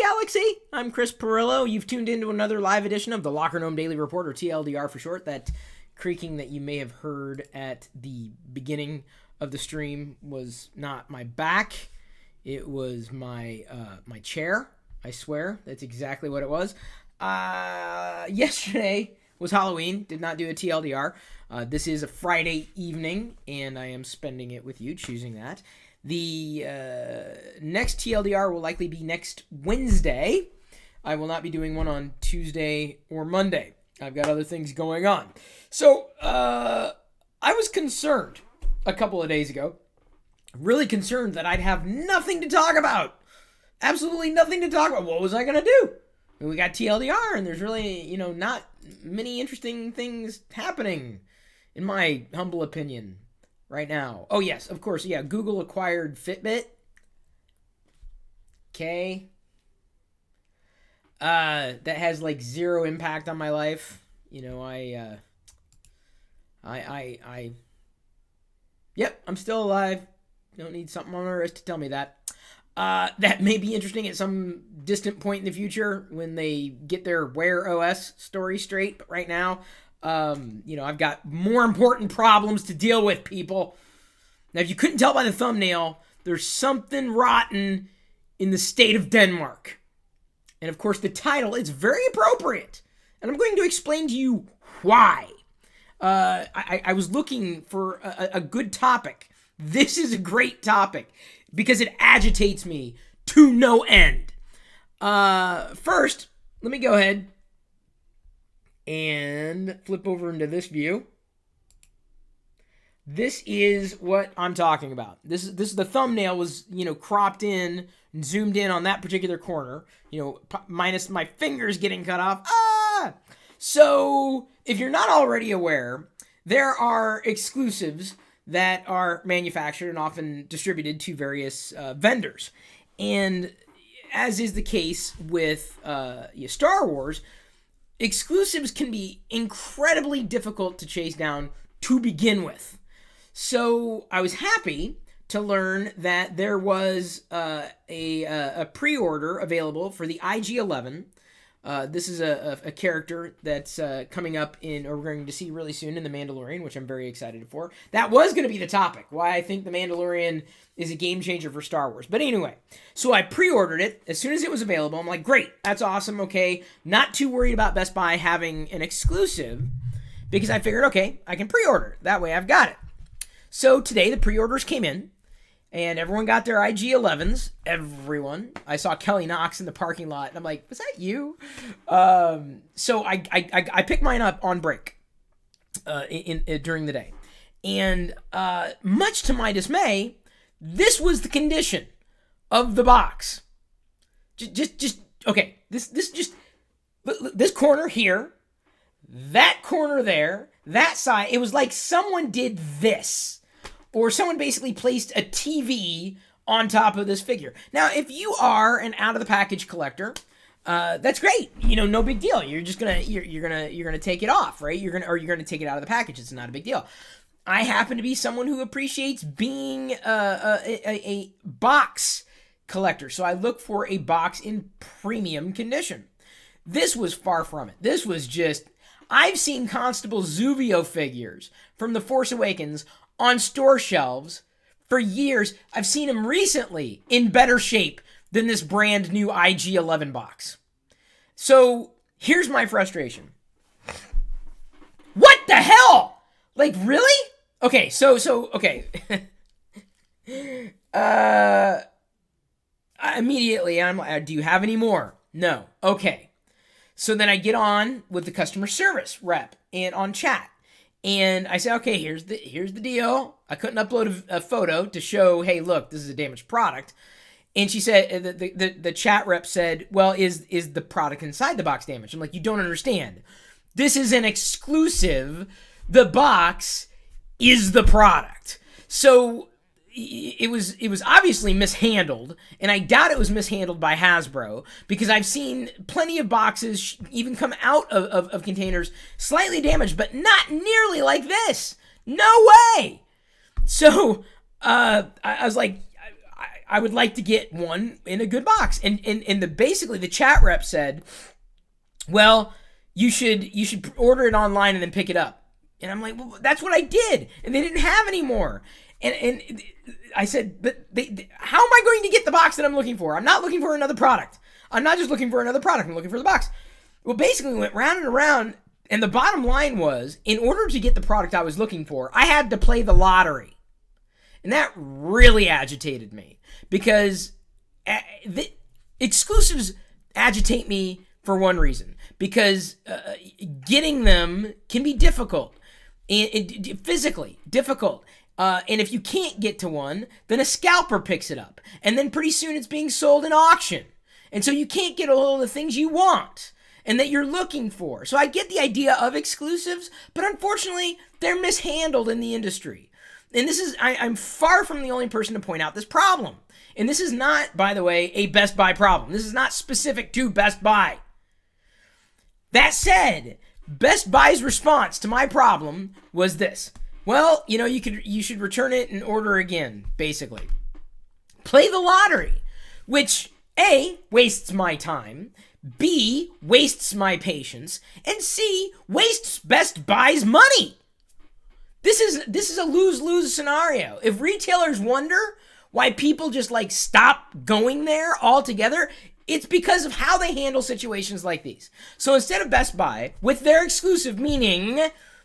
Galaxy. I'm Chris Pirillo. You've tuned into another live edition of the Locker Room Daily Report, or TLDR for short. That creaking that you may have heard at the beginning of the stream was not my back. It was my chair. I swear, that's exactly what it was. Yesterday was Halloween. Did not do a TLDR. This is a Friday evening, and I am spending it with you, choosing that. The next TLDR will likely be next Wednesday. I will not be doing one on Tuesday or Monday. I've got other things going on. So, I was concerned a couple of days ago. Really concerned that I'd have nothing to talk about. Absolutely nothing to talk about. What was I going to do? We got TLDR, and there's really, not many interesting things happening, in my humble opinion. Right now. Oh, yes, of course. Yeah, Google acquired Fitbit. Okay. That has like zero impact on my life. Yep, I'm still alive. Don't need something on my wrist to tell me that. That may be interesting at some distant point in the future when they get their Wear OS story straight. But right now, I've got more important problems to deal with, people. Now, if you couldn't tell by the thumbnail, there's something rotten in the state of Denmark. And of course, the title is very appropriate. And I'm going to explain to you why. I was looking for a good topic. This is a great topic because it agitates me to no end. First, let me go ahead and flip over into this view. This is what I'm talking about. This is the thumbnail was, cropped in and zoomed in on that particular corner, minus my fingers getting cut off. So if you're not already aware, there are exclusives that are manufactured and often distributed to various vendors. And as is the case with Star Wars, exclusives can be incredibly difficult to chase down to begin with. So I was happy to learn that there was a pre-order available for the IG-11. This is a character that's coming up or we're going to see really soon in The Mandalorian, which I'm very excited for. That was going to be the topic, why I think The Mandalorian is a game changer for Star Wars. But anyway, so I pre-ordered it as soon as it was available. I'm like, great, that's awesome, okay. Not too worried about Best Buy having an exclusive because I figured, okay, I can pre-order it. That way I've got it. So today the pre-orders came in. And everyone got their IG-11s. Everyone. I saw Kelly Knox in the parking lot, and I'm like, was that you? So I picked mine up on break during the day. And much to my dismay, this was the condition of the box. Just okay. This corner here, that corner there, that side. It was like someone did this. Or someone basically placed a TV on top of this figure. Now, if you are an out-of-the-package collector, that's great. No big deal. You're just gonna you're gonna take it off, right? You're gonna take it out of the package. It's not a big deal. I happen to be someone who appreciates being a box collector, so I look for a box in premium condition. This was far from it. This was just. I've seen Constable Zuvio figures from The Force Awakens on store shelves for years. I've seen him recently in better shape than this brand new IG-11 box. So here's my frustration. What the hell? Like, really? Okay, so okay. Immediately I'm like, do you have any more? No. Okay. So then I get on with the customer service rep and on chat. And I say, okay, here's the deal. I couldn't upload a photo to show, hey, look, this is a damaged product. And she said, the chat rep said, well, is the product inside the box damaged? I'm like, you don't understand. This is an exclusive. The box is the product. So it was obviously mishandled, and I doubt it was mishandled by Hasbro, because I've seen plenty of boxes even come out of containers slightly damaged, but not nearly like this. No way! So I was like, I would like to get one in a good box. And basically the chat rep said, well, you should order it online and then pick it up. And I'm like, well, that's what I did. And they didn't have any more. And I said, but how am I going to get the box that I'm looking for? I'm not looking for another product. I'm not just looking for another product. I'm looking for the box. Well, basically we went round and around. And the bottom line was, in order to get the product I was looking for, I had to play the lottery. And that really agitated me. Because the exclusives agitate me for one reason. Because getting them can be difficult. And physically difficult. And if you can't get to one, then a scalper picks it up. And then pretty soon it's being sold in auction. And so you can't get all the things you want and that you're looking for. So I get the idea of exclusives, but unfortunately, they're mishandled in the industry. And this is, I'm far from the only person to point out this problem. And this is not, by the way, a Best Buy problem. This is not specific to Best Buy. That said, Best Buy's response to my problem was this. Well, you should return it and order again, basically. Play the lottery, which A, wastes my time, B, wastes my patience, and C, wastes Best Buy's money. This is a lose-lose scenario. If retailers wonder why people just stop going there altogether, it's because of how they handle situations like these. So instead of Best Buy, with their exclusive, meaning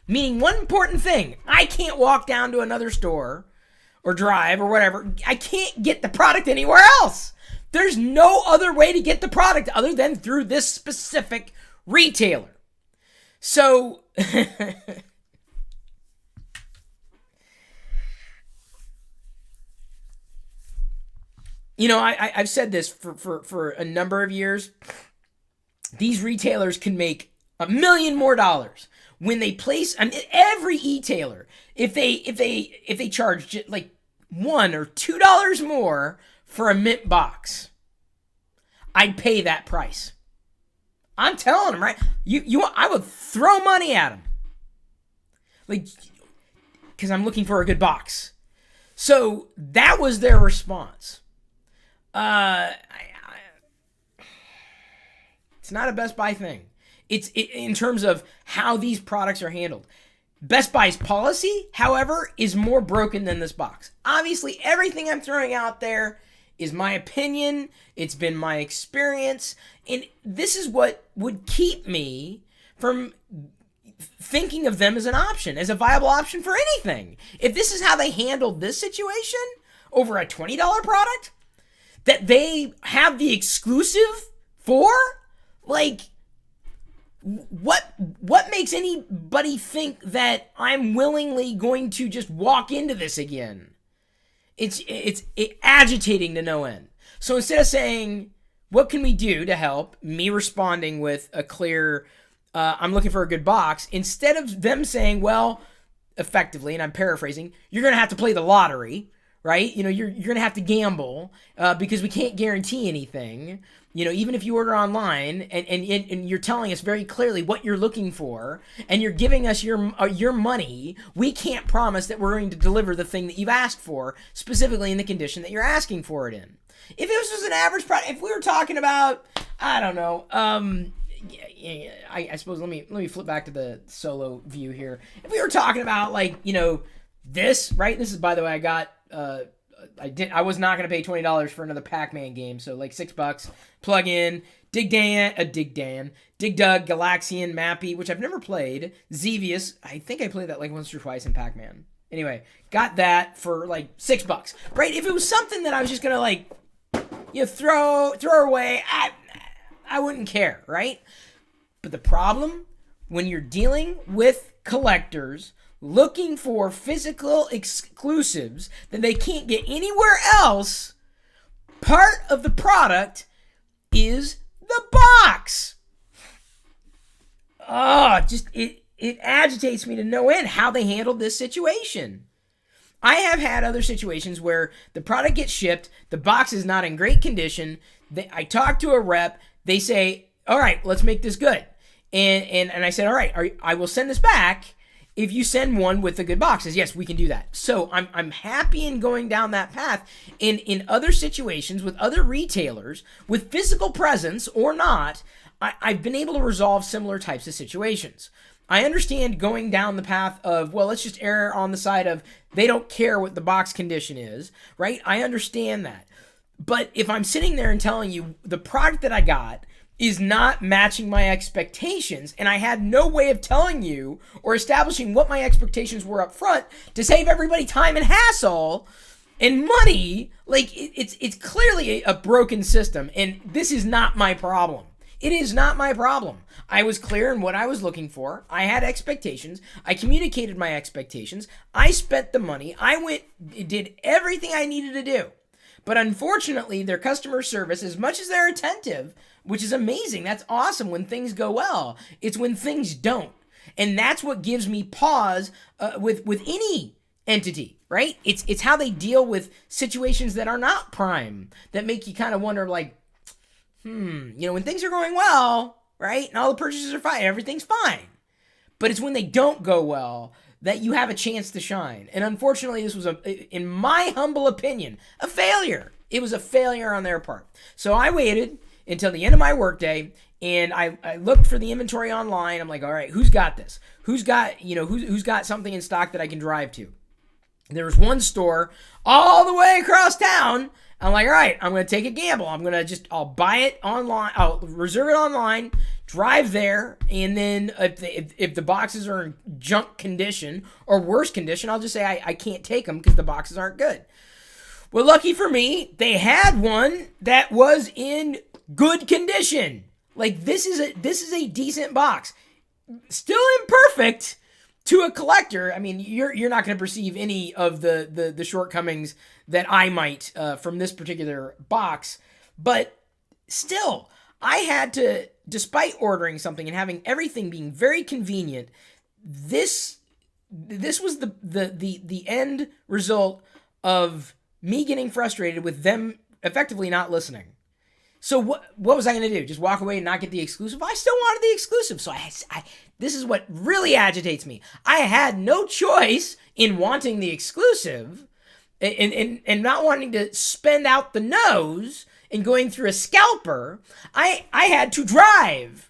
one important thing, I can't walk down to another store or drive or whatever. I can't get the product anywhere else. There's no other way to get the product other than through this specific retailer. So, I've said this for a number of years. These retailers can make $1 million more when they place. I mean, every e-tailer, if they charge $1 or $2 more for a mint box, I'd pay that price. I'm telling them, right? I would throw money at them, because I'm looking for a good box. So that was their response. It's not a Best Buy thing. It's in terms of how these products are handled. Best Buy's policy, however, is more broken than this box. Obviously, everything I'm throwing out there is my opinion. It's been my experience. And this is what would keep me from thinking of them as an option, as a viable option for anything. If this is how they handled this situation over a $20 product that they have the exclusive for, what makes anybody think that I'm willingly going to just walk into this again? It's agitating to no end. So instead of saying, what can we do to help, me responding with a clear, I'm looking for a good box, instead of them saying, well, effectively, and I'm paraphrasing, you're going to have to play the lottery, right? You're going to have to gamble because we can't guarantee anything. Even if you order online and you're telling us very clearly what you're looking for and you're giving us your money, we can't promise that we're going to deliver the thing that you've asked for, specifically in the condition that you're asking for it in. If this was an average product, if we were talking about, I don't know, I suppose let me flip back to the solo view here. If we were talking about this, right? This is, by the way, I got I was not going to pay $20 for another Pac-Man game, so $6. Plug in Dig Dug, Galaxian, Mappy, which I've never played. Xevious, I think I played that once or twice in Pac-Man. Anyway, got that for $6. Right? If it was something that I was just going to throw away, I wouldn't care, right? But the problem when you're dealing with collectors looking for physical exclusives that they can't get anywhere else, part of the product is the box. It agitates me to no end how they handled this situation. I have had other situations where the product gets shipped, the box is not in great condition. I talk to a rep, they say, all right, let's make this good. And I said, all right, I will send this back. if you send one with a good box. Says, yes, we can do that. So I'm happy in going down that path. In other situations with other retailers with physical presence or not, I've been able to resolve similar types of situations. I understand going down the path of, well, let's just err on the side of they don't care what the box condition is, right? I understand that. But if I'm sitting there and telling you the product that I got is not matching my expectations, and I had no way of telling you or establishing what my expectations were up front to save everybody time and hassle and money, like it's clearly a broken system, and this is not my problem. It is not my problem. I was clear in what I was looking for. I had expectations. I communicated my expectations. I spent the money. I did everything I needed to do. But unfortunately, their customer service, as much as they're attentive, which is amazing, that's awesome when things go well, it's when things don't. And that's what gives me pause with any entity, right? It's how they deal with situations that are not prime that make you kind of wonder, like, when things are going well, right, and all the purchases are fine, everything's fine. But it's when they don't go well that you have a chance to shine. And unfortunately, this was, in my humble opinion, a failure. It was a failure on their part. So I waited until the end of my workday, and I looked for the inventory online. I'm like, all right, who's got this? Who's got something in stock that I can drive to? There was one store all the way across town. I'm like, all right, I'm going to take a gamble. I'll buy it online. I'll reserve it online, drive there, and then if the boxes are in junk condition or worse condition, I'll just say I can't take them because the boxes aren't good. Well, lucky for me, they had one that was in good condition. Like, this is a decent box. Still imperfect to a collector. I mean, you're not going to perceive any of the shortcomings that I might from this particular box, but still, I had to, despite ordering something and having everything being very convenient, this was the end result of me getting frustrated with them effectively not listening. So what was I going to do? Just walk away and not get the exclusive? I still wanted the exclusive. So this is what really agitates me. I had no choice in wanting the exclusive and not wanting to spend out the nose and going through a scalper. I had to drive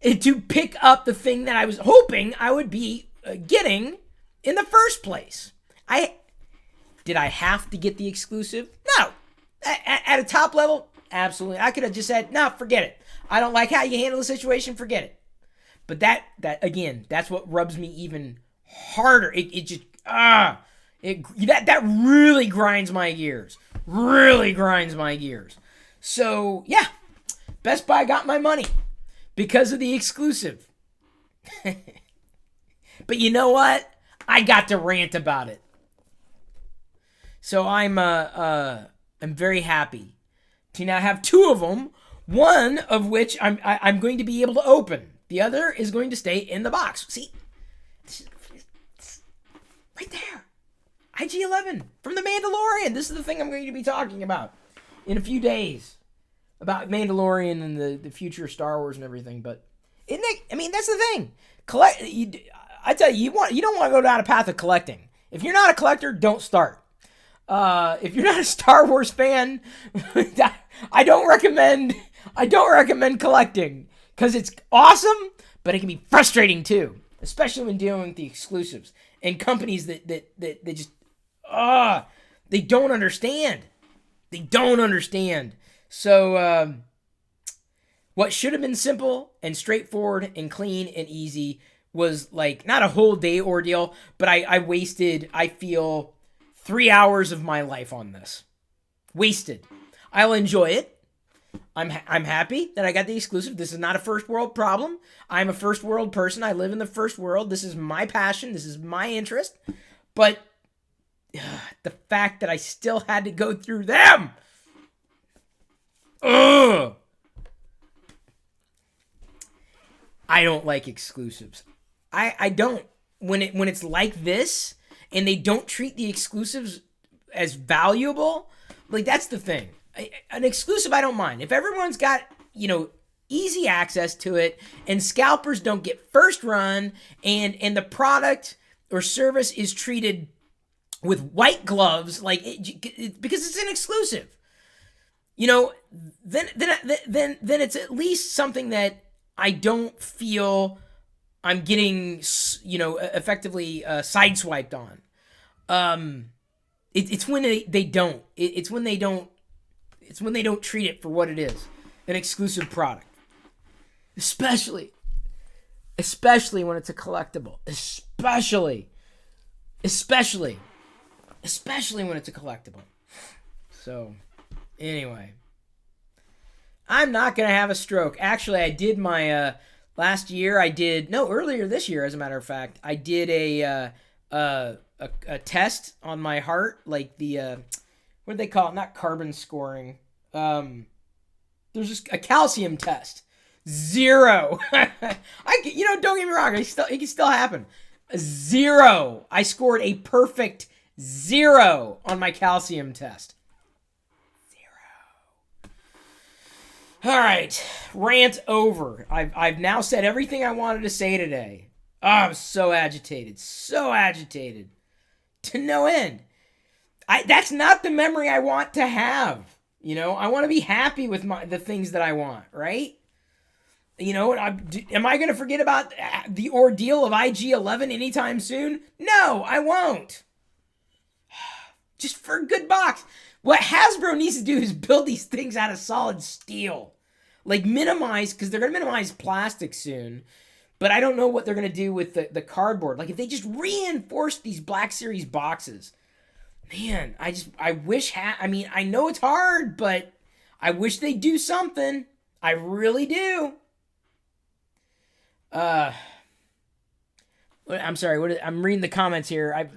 to pick up the thing that I was hoping I would be getting in the first place. Did I have to get the exclusive? No. At a top level, absolutely. I could have just said, no, forget it. I don't like how you handle the situation, forget it. But that again, that's what rubs me even harder. That really grinds my gears. Really grinds my gears. So, yeah, Best Buy got my money because of the exclusive. But you know what? I got to rant about it. So I'm very happy to now have two of them, one of which I'm going to be able to open. The other is going to stay in the box. See? Right there. IG-11 from The Mandalorian. This is the thing I'm going to be talking about in a few days. About Mandalorian and the future of Star Wars and everything. But, that's the thing. I tell you, you don't want to go down a path of collecting. If you're not a collector, don't start. If you're not a Star Wars fan, I don't recommend collecting because it's awesome, but it can be frustrating too, especially when dealing with the exclusives and companies that just they don't understand. They don't understand. So what should have been simple and straightforward and clean and easy was like not a whole day ordeal, but I wasted, I feel, 3 hours of my life on this. Wasted. I'll enjoy it. I'm happy that I got the exclusive. This is not a first world problem. I'm a first world person. I live in the first world. This is my passion. This is my interest. But the fact that I still had to go through them. I don't like exclusives. I don't. When it's like this and they don't treat the exclusives as valuable, like that's the thing. An exclusive I don't mind. If everyone's got, easy access to it and scalpers don't get first run and the product or service is treated with white gloves, like because it's an exclusive, then it's at least something that I don't feel I'm getting, effectively sideswiped on. It's when they don't. It's when they don't. It's when they don't treat it for what it is, an exclusive product. Especially when it's a collectible. Especially when it's a collectible. So, anyway, I'm not gonna have a stroke. Actually, I did my earlier this year, as a matter of fact, I did a test on my heart, like the what do they call it? Not carbon scoring. There's just a calcium test. 0. Don't get me wrong. It can still happen. 0. I scored a perfect 0 on my calcium test. 0. All right, rant over. I've now said everything I wanted to say today. Oh, I'm so agitated, to no end. That's not the memory I want to have. I want to be happy with the things that I want, right? Am I going to forget about the ordeal of IG-11 anytime soon? No, I won't. Just for a good box. What Hasbro needs to do is build these things out of solid steel. Like minimize, because they're going to minimize plastic soon. But I don't know what they're going to do with the cardboard. Like if they just reinforce these Black Series boxes. Man, I wish, I know it's hard, but I wish they'd do something. I really do. I'm sorry. I'm reading the comments here.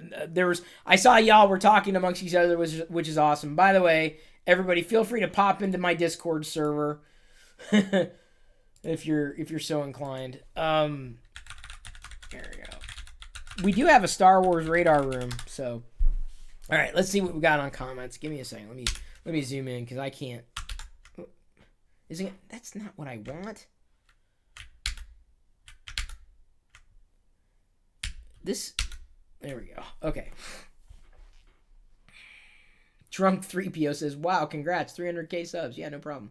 I saw y'all were talking amongst each other, which is awesome. By the way, everybody, feel free to pop into my Discord server if you're so inclined. There we go. We do have a Star Wars radar room, so all right. Let's see what we got on comments. Give me a second. Let me zoom in because I can't. That's not what I want. There we go. Okay. Drunk 3PO says, wow, congrats, 300k subs. Yeah, no problem.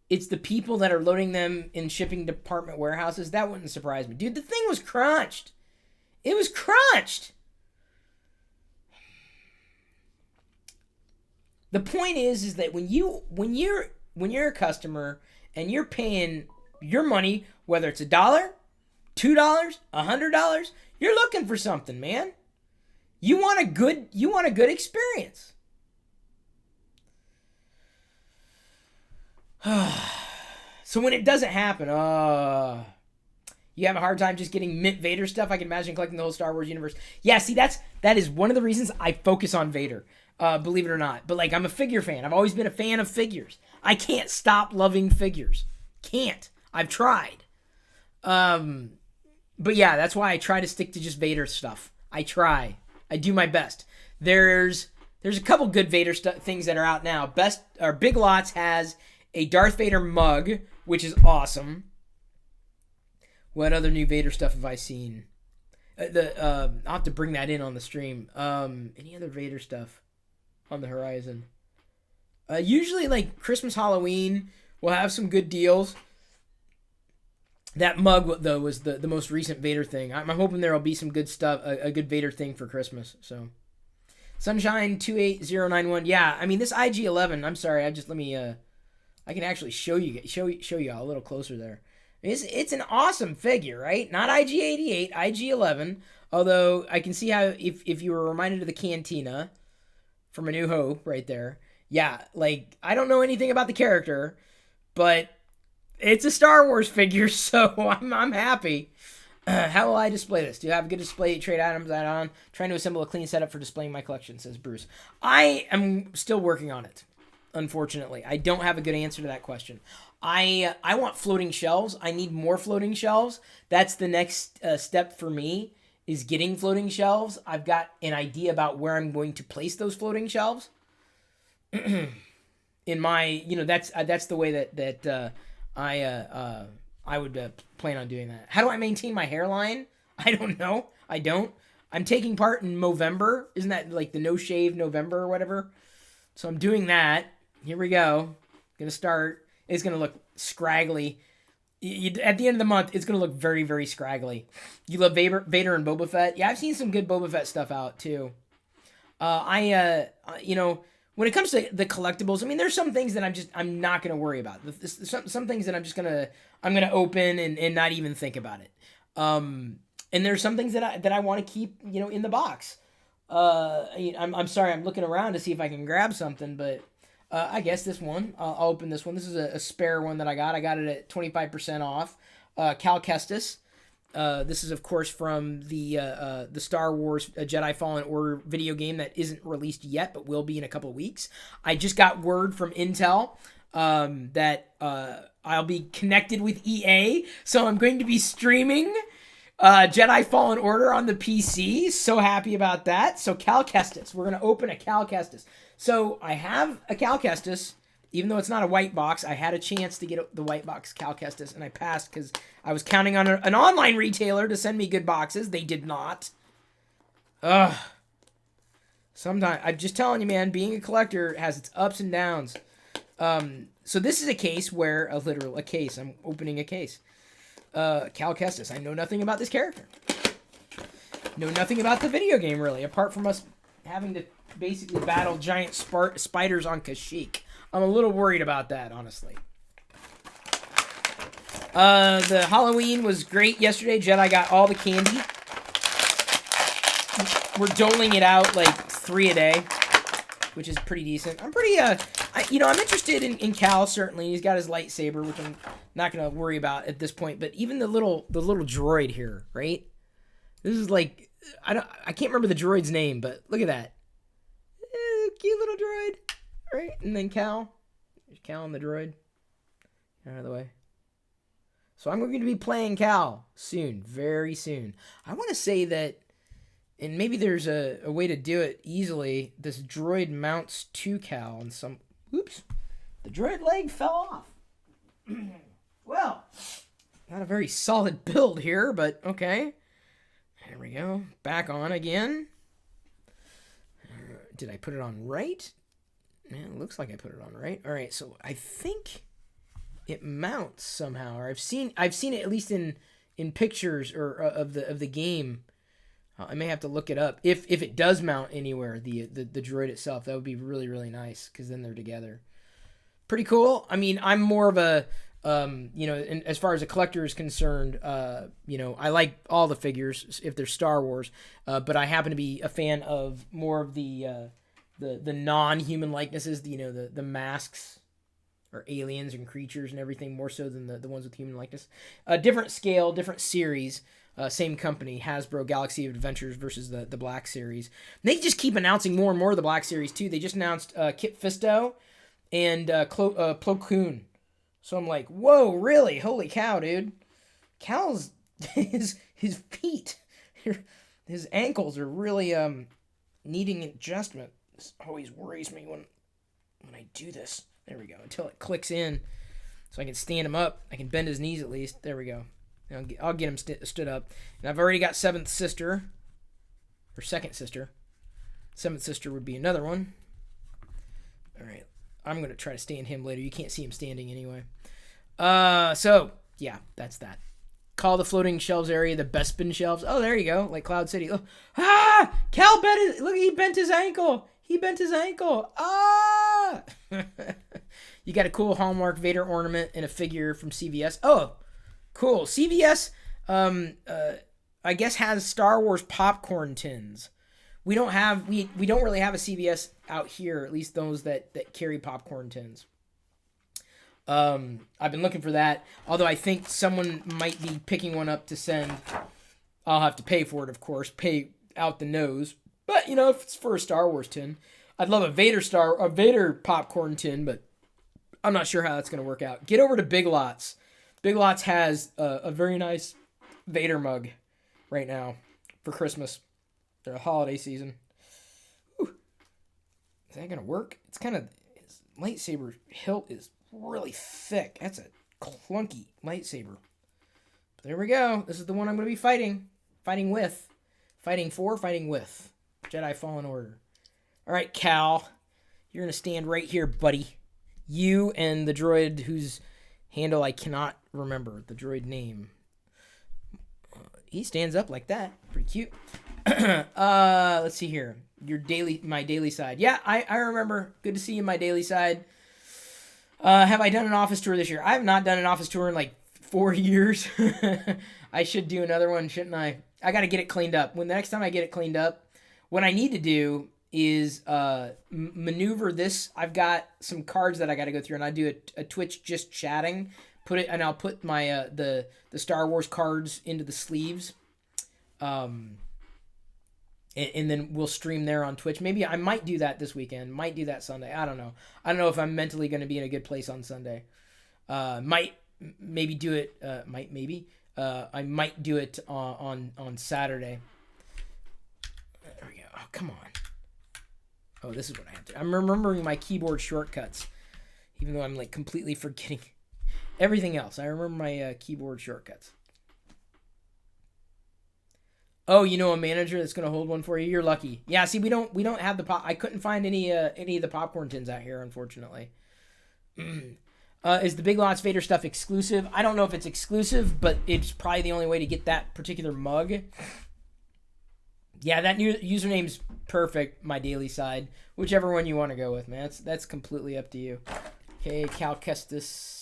It's the people that are loading them in shipping department warehouses. That wouldn't surprise me. Dude, the thing was crunched. It was crunched. The point is that when you're a customer and you're paying your money, whether it's $1, $2, $100, you're looking for something, man. You want a good experience. So when it doesn't happen, you have a hard time just getting Mint Vader stuff. I can imagine collecting the whole Star Wars universe. Yeah, see, that is one of the reasons I focus on Vader, believe it or not. But like, I'm a figure fan. I've always been a fan of figures. I can't stop loving figures. Can't. I've tried. But yeah, that's why I try to stick to just Vader stuff. I try. I do my best. There's a couple good Vader things that are out now. Big Lots has a Darth Vader mug, which is awesome. What other new Vader stuff have I seen? I'll have to bring that in on the stream. Any other Vader stuff on the horizon? Usually, like Christmas, Halloween, we'll have some good deals. That mug, though, was the most recent Vader thing. I'm hoping there will be some good stuff, a good Vader thing for Christmas. So, Sunshine 28091. Yeah, I mean this IG-11. I'm sorry. I can actually show you all a little closer there. It's an awesome figure, right? Not IG-88, IG-11. Although I can see how if you were reminded of the Cantina from A New Hope, right there. Yeah, like I don't know anything about the character, but it's a Star Wars figure, so I'm happy. How will I display this? Do you have a good display trade items add-on? Trying to assemble a clean setup for displaying my collection, says Bruce. I am still working on it, unfortunately. I don't have a good answer to that question. I want floating shelves. I need more floating shelves. That's the next step for me, is getting floating shelves. I've got an idea about where I'm going to place those floating shelves. In my, that's the way that I would plan on doing that. How do I maintain my hairline? I don't know. I don't. I'm taking part in Movember. Isn't that like the No Shave November or whatever? So I'm doing that. Here we go. Gonna start. It's gonna look scraggly. At the end of the month, it's gonna look very, very scraggly. You love Vader and Boba Fett? Yeah, I've seen some good Boba Fett stuff out too. You know, when it comes to the collectibles, I mean, there's some things that I'm not gonna worry about. Some things that I'm gonna open and not even think about it. And there's some things that I want to keep, you know, in the box. I'm sorry, I'm looking around to see if I can grab something, but I guess this one, I'll open this one. This is a spare one that I got. I got it at 25% off. Cal Kestis. This is, of course, from the Star Wars Jedi Fallen Order video game that isn't released yet, but will be in a couple of weeks. I just got word from Intel that I'll be connected with EA, so I'm going to be streaming Jedi Fallen Order on the PC. So happy about that. So Cal Kestis. We're going to open a Cal Kestis. So I have a Cal Kestis. Even though it's not a white box, I had a chance to get the white box Cal Kestis, and I passed because I was counting on an online retailer to send me good boxes. They did not. Ugh. Sometimes, I'm just telling you, man, being a collector has its ups and downs. So this is a case where, a case, I'm opening a case. Cal Kestis. I know nothing about this character. Know nothing about the video game, really, apart from us having to basically battle giant spiders on Kashyyyk. I'm a little worried about that, honestly. The Halloween was great yesterday. Jedi got all the candy. We're doling it out like 3 a day, which is pretty decent. I'm pretty, I'm interested in Cal, certainly. He's got his lightsaber, which I'm not going to worry about at this point. But even the little droid here, right? This is like, I can't remember the droid's name, but look at that. Cute little droid. Right, and then Cal. There's Cal and the droid. Out of the way. So I'm going to be playing Cal soon, very soon. I want to say that, and maybe there's a way to do it easily. This droid mounts to Cal and some. Oops, the droid leg fell off. Well, not a very solid build here, but okay. There we go. Back on again. Did I put it on right? Man, it looks like I put it on right. All right, so I think it mounts somehow, or I've seen it at least in pictures or of the game. I may have to look it up if it does mount anywhere. The droid itself, that would be really, really nice because then they're together. Pretty cool. I mean, I'm more of a and as far as a collector is concerned, I like all the figures if they're Star Wars, but I happen to be a fan of more of the non-human likenesses, the masks or aliens and creatures and everything, more so than the ones with human likeness. Different scale, different series, same company, Hasbro Galaxy of Adventures versus the Black Series. And they just keep announcing more and more of the Black Series too. They just announced Kit Fisto and Plo Koon. So I'm like, whoa, really? Holy cow, dude. Cal's his feet, his ankles are really needing adjustment. This always worries me when I do this. There we go. Until it clicks in, so I can stand him up. I can bend his knees at least. There we go. I'll get him stood up. And I've already got Seventh Sister, or Second Sister. Seventh Sister would be another one. All right. I'm going to try to stand him later. You can't see him standing anyway. So, yeah, that's that. Call the floating shelves area the Bespin shelves. Oh, there you go. Like Cloud City. Oh, Cal he bent his ankle. He bent his ankle. Ah! You got a cool Hallmark Vader ornament and a figure from CVS. Oh, cool. CVS, I guess has Star Wars popcorn tins. We don't really have a CVS out here, at least those that carry popcorn tins. I've been looking for that, although I think someone might be picking one up to send. I'll have to pay for it, of course, pay out the nose. But if it's for a Star Wars tin, I'd love a Vader popcorn tin, but I'm not sure how that's gonna work out. Get over to Big Lots. Big Lots has a very nice Vader mug right now for Christmas. They're a holiday season. Whew. Is that gonna work? It's kind of, his lightsaber hilt is really thick. That's a clunky lightsaber. But there we go. This is the one I'm gonna be fighting. Fighting with. Fighting for, fighting with. Jedi Fallen Order. All right, Cal. You're going to stand right here, buddy. You and the droid whose handle I cannot remember. The droid name. He stands up like that. Pretty cute. Let's see here. My daily side. Yeah, I remember. Good to see you, my daily side. Have I done an office tour this year? I have not done an office tour in like 4 years. I should do another one, shouldn't I? I got to get it cleaned up. When the next time I get it cleaned up, what I need to do is maneuver this. I've got some cards that I got to go through, and I do a Twitch just chatting. I'll put my the Star Wars cards into the sleeves. And then we'll stream there on Twitch. Maybe I might do that this weekend. Might do that Sunday. I don't know. I don't know if I'm mentally going to be in a good place on Sunday. Might maybe do it. I might do it on Saturday. There we go. Oh, come on. Oh, this is what I have to. I'm remembering my keyboard shortcuts, even though I'm like completely forgetting everything else. I remember my keyboard shortcuts. Oh, you know a manager that's gonna hold one for you? You're lucky. Yeah, see, we don't have the pop. I couldn't find any of the popcorn tins out here, unfortunately. Is the Big Lots Vader stuff exclusive? I don't know if it's exclusive, but it's probably the only way to get that particular mug. Yeah, that new username's perfect. My daily side, whichever one you want to go with, man. That's completely up to you. Okay, Cal Kestis.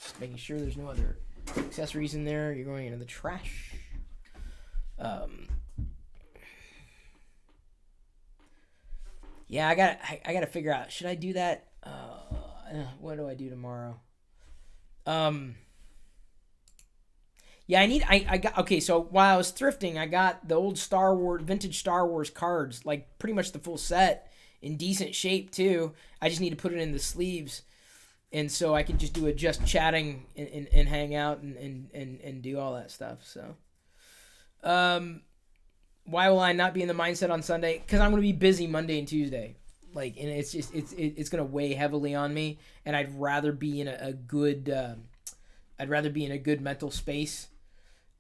Just making sure there's no other accessories in there. You're going into the trash. Yeah, I gotta figure out. Should I do that? What do I do tomorrow? Yeah, I got okay. So while I was thrifting, I got the old vintage Star Wars cards, like pretty much the full set, in decent shape too. I just need to put it in the sleeves, and so I can just do a just chatting and hang out and do all that stuff. So. Why will I not be in the mindset on Sunday? Because I'm going to be busy Monday and Tuesday. And it's just it's going to weigh heavily on me, and I'd rather be in a good mental space.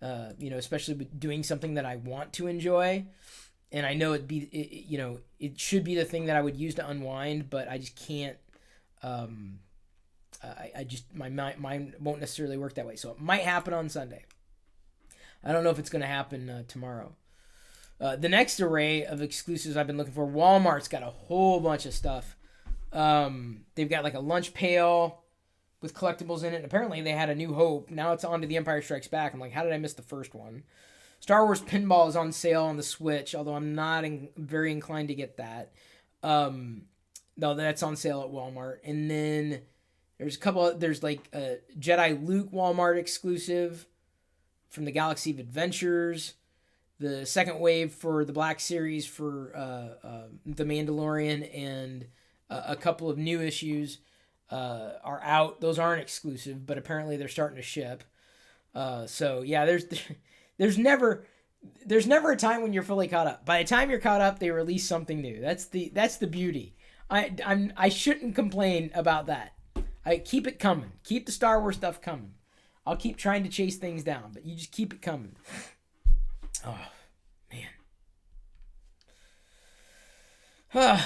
Especially doing something that I want to enjoy, and I know it should be the thing that I would use to unwind, but I just can't. My mind won't necessarily work that way, so it might happen on Sunday. I don't know if it's going to happen tomorrow. The next array of exclusives I've been looking for, Walmart's got a whole bunch of stuff. They've got like a lunch pail with collectibles in it. Apparently they had a New Hope. Now it's on to The Empire Strikes Back. I'm like, how did I miss the first one? Star Wars Pinball is on sale on the Switch, although I'm not very inclined to get that. No, that's on sale at Walmart. And then there's like a Jedi Luke Walmart exclusive from the Galaxy of Adventures. The second wave for the Black Series for The Mandalorian and a couple of new issues are out. Those aren't exclusive, but apparently they're starting to ship. So yeah, there's never a time when you're fully caught up. By the time you're caught up, they release something new. That's the beauty. I shouldn't complain about that. I keep it coming. Keep the Star Wars stuff coming. I'll keep trying to chase things down, but you just keep it coming. Oh, man.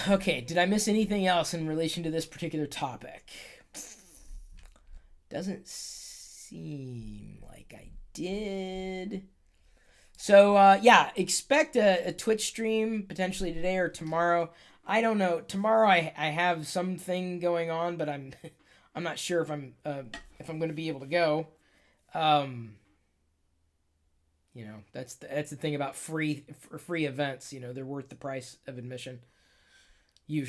Okay, did I miss anything else in relation to this particular topic? Doesn't seem like I did. So, yeah, expect a Twitch stream potentially today or tomorrow. I don't know. Tomorrow I have something going on, but I'm not sure if I'm going to be able to go. That's the thing about free events. They're worth the price of admission. Our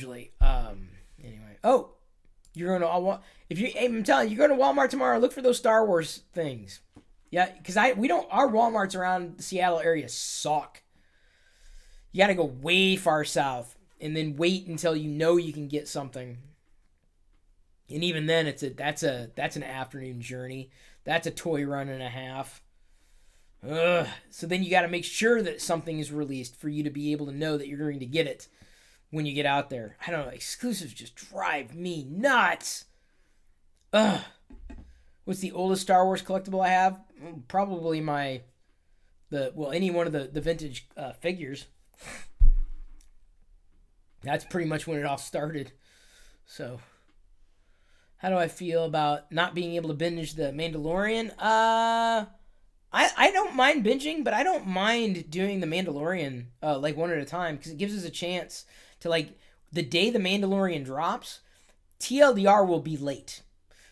Walmart tomorrow. Look for those Star Wars things. Yeah, because our Walmarts around the Seattle area suck. You got to go way far south and then wait until you can get something. And even then, that's an afternoon journey. That's a toy run and a half. Ugh. So then you got to make sure that something is released for you to be able to know that you're going to get it when you get out there. I don't know. Exclusives just drive me nuts. Ugh. What's the oldest Star Wars collectible I have? Probably the any one of the vintage figures. That's pretty much when it all started. So, how do I feel about not being able to binge the Mandalorian? I don't mind binging, but I don't mind doing the Mandalorian like one at a time, because it gives us a chance to, like, the day the Mandalorian drops, TLDR will be late.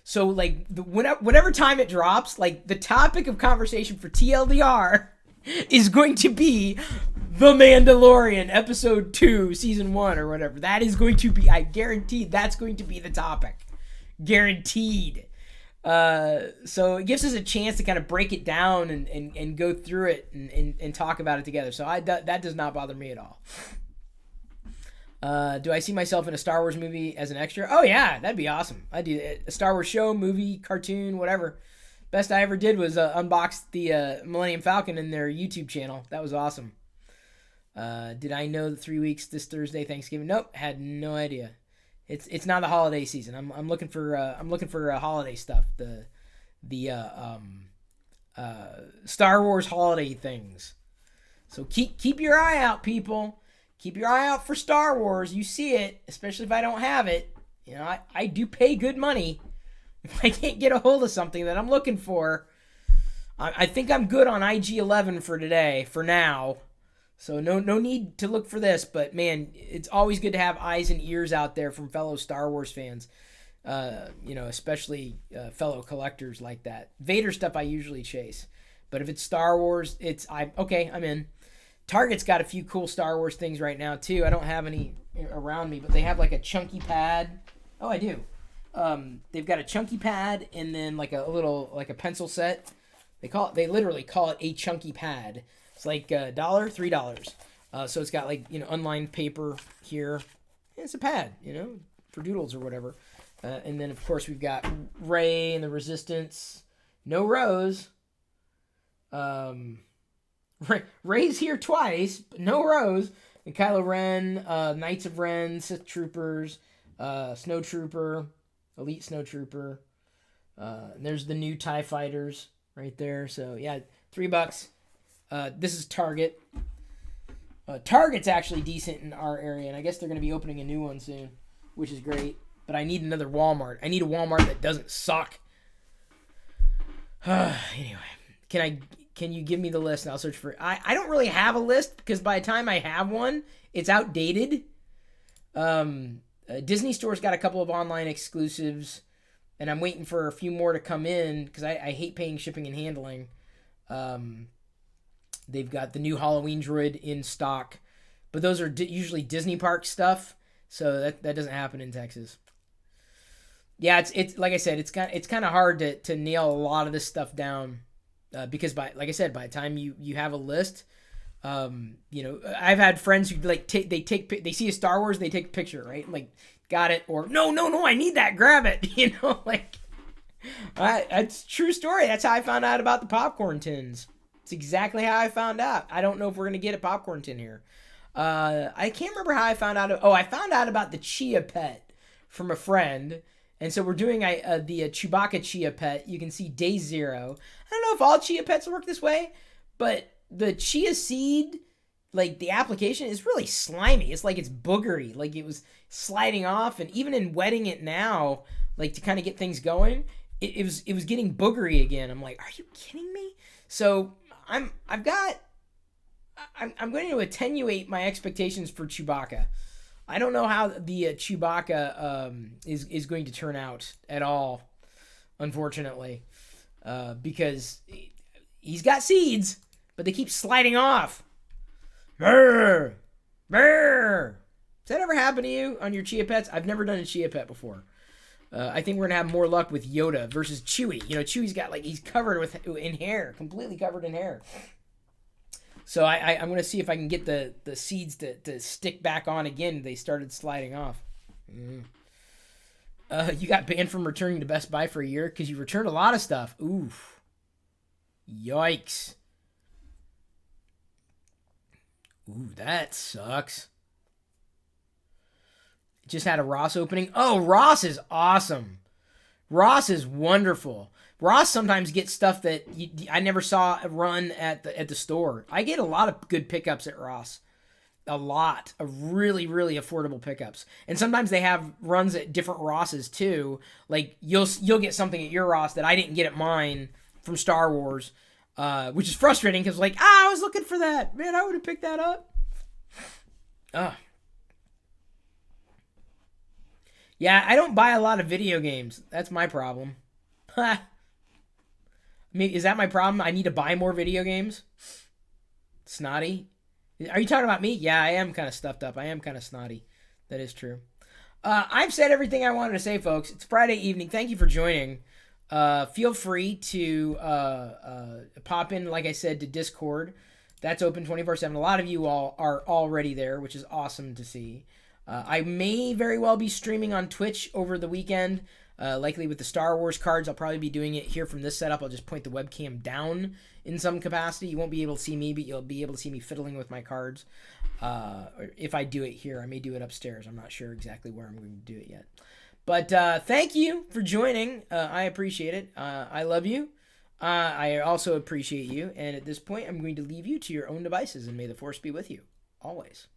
So, like, whatever time it drops, like, the topic of conversation for TLDR is going to be The Mandalorian, episode 2, season 1, or whatever. That is going to be, I guarantee that's going to be the topic. Guaranteed. So it gives us a chance to kind of break it down and go through it and talk about it together. So that does not bother me at all. Do I see myself in a Star Wars movie as an extra? Oh yeah, that'd be awesome. I'd do a Star Wars show, movie, cartoon, whatever. Best I ever did was unbox the Millennium Falcon in their YouTube channel. That was awesome. Did I know the 3 weeks this Thursday, Thanksgiving? Nope, had no idea. It's not the holiday season. I'm looking for holiday stuff. The Star Wars holiday things. So keep your eye out, people. Keep your eye out for Star Wars. You see it, especially if I don't have it. You know, I do pay good money if I can't get a hold of something that I'm looking for. I think I'm good on IG-11 for today, for now. So no need to look for this, but man, it's always good to have eyes and ears out there from fellow Star Wars fans. Especially fellow collectors like that. Vader stuff I usually chase, but if it's Star Wars, I'm in. Target's got a few cool Star Wars things right now too. I don't have any around me, but they have like a chunky pad. Oh, I do. They've got a chunky pad and then like a little like a pencil set. They literally call it a chunky pad. It's like $1, $3. So it's got like, unlined paper here. It's a pad, for doodles or whatever. And then of course we've got Rey and the Resistance. No Rose. Rey's here twice, but no Rose. And Kylo Ren, Knights of Ren, Sith Troopers, Snow Trooper, Elite Snow Trooper. And there's the new TIE Fighters right there. So yeah, $3. This is Target. Target's actually decent in our area, and I guess they're going to be opening a new one soon, which is great. But I need another Walmart. I need a Walmart that doesn't suck. Anyway, can you give me the list and I'll search for it? I don't really have a list because by the time I have one, it's outdated. Disney Store's got a couple of online exclusives, and I'm waiting for a few more to come in because I hate paying shipping and handling. They've got the new Halloween droid in stock, but those are usually Disney Park stuff, so that doesn't happen in Texas. Yeah, it's like I said, it's kind of hard to nail a lot of this stuff down because by the time you have a list, I've had friends who like they see a Star Wars, they take a picture, right? Like, got it, or no, I need that, grab it, like. That's a true story. That's how I found out about the popcorn tins. It's exactly how I found out. I don't know if we're going to get a popcorn tin here. I can't remember how I found out. I found out about the Chia pet from a friend. And so we're doing the Chewbacca Chia pet. You can see day 0. I don't know if all Chia pets work this way, but the Chia seed, like the application is really slimy. It's like it's boogery. Like it was sliding off. And even in wetting it now, like to kind of get things going, it was getting boogery again. I'm like, are you kidding me? So I'm going to attenuate my expectations for Chewbacca. I don't know how the Chewbacca is going to turn out at all, unfortunately, because he's got seeds, but they keep sliding off. Brr, brr. Has that ever happened to you on your Chia pets? I've never done a Chia pet before. I think we're going to have more luck with Yoda versus Chewie. Chewie's got, like, he's covered in hair, completely covered in hair. So I'm going to see if I can get the seeds to stick back on again. They started sliding off. You got banned from returning to Best Buy for a year because you returned a lot of stuff. Oof. Yikes. Ooh, that sucks. Just had a Ross opening. Oh, Ross is awesome. Ross is wonderful. Ross sometimes gets stuff that I never saw run at the store. I get a lot of good pickups at Ross. A lot of really, really affordable pickups. And sometimes they have runs at different Rosses too. Like you'll get something at your Ross that I didn't get at mine from Star Wars, which is frustrating because like, I was looking for that. Man, I would have picked that up. Yeah, I don't buy a lot of video games. That's my problem. I mean, is that my problem? I need to buy more video games? Snotty? Are you talking about me? Yeah, I am kind of stuffed up. I am kind of snotty. That is true. I've said everything I wanted to say, folks. It's Friday evening. Thank you for joining. Feel free to pop in, like I said, to Discord. That's open 24/7. A lot of you all are already there, which is awesome to see. I may very well be streaming on Twitch over the weekend, likely with the Star Wars cards. I'll probably be doing it here from this setup. I'll just point the webcam down in some capacity. You won't be able to see me, but you'll be able to see me fiddling with my cards. If I do it here, I may do it upstairs. I'm not sure exactly where I'm going to do it yet. But thank you for joining. I appreciate it. I love you. I also appreciate you. And at this point, I'm going to leave you to your own devices, and may the Force be with you always.